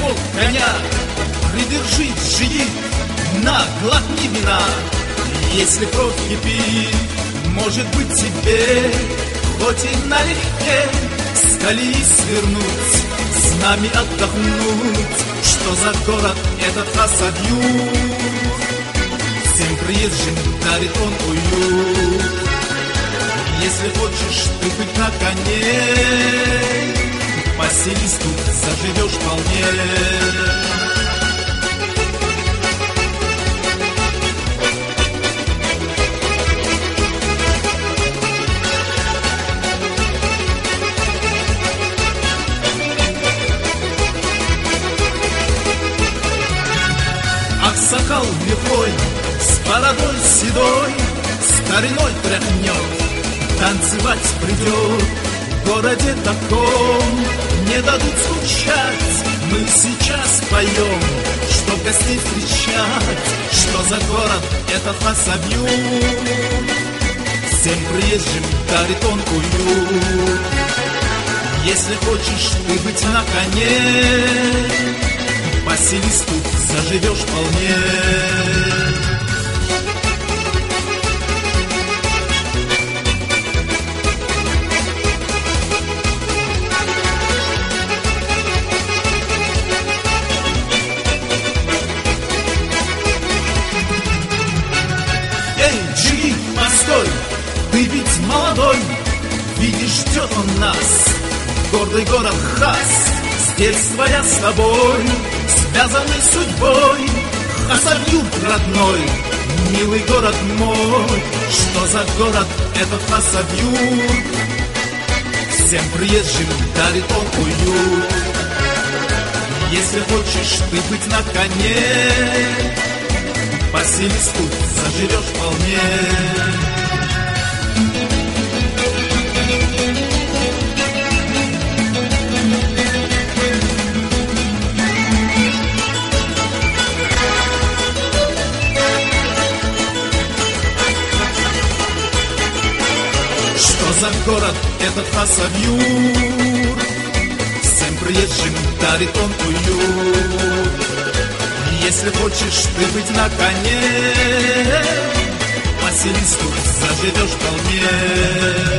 волк коня, придержи джигит, на, глотни вина. Если кровь кипит, может быть тебе, хоть и налегке, с колеи свернуть, с нами отдохнуть. Что за город этот Хасавюрт? Всем приезжим дарит он уют. Если хочешь ты быть на коне, поселись тут, заживешь вполне. Аксакал лихой, с бородой седой, стариной тряхнет, танцевать придет. В городе таком не дадут скучать. Мы сейчас поем, чтоб гостей встречать. Что за город этот Хасавюрт? Всем приезжим дарит он уют. Если хочешь ты быть на коне, поселись тут, заживешь вполне. Эй, джигит, постой, ты ведь молодой, видишь, ждет он нас, гордый город Хас. Здесь твоя с тобой, связанный судьбой, Хасавюрт родной, милый город мой. Что за город этот Хасавюрт? Всем приезжим дарит он уют. Если хочешь ты быть на коне, поселись тут, заживешь вполне. Что за город этот Хасавюрт? Всем приезжим дарит он уют. Если хочешь ты быть на коне, поселись тут, заживешь вполне.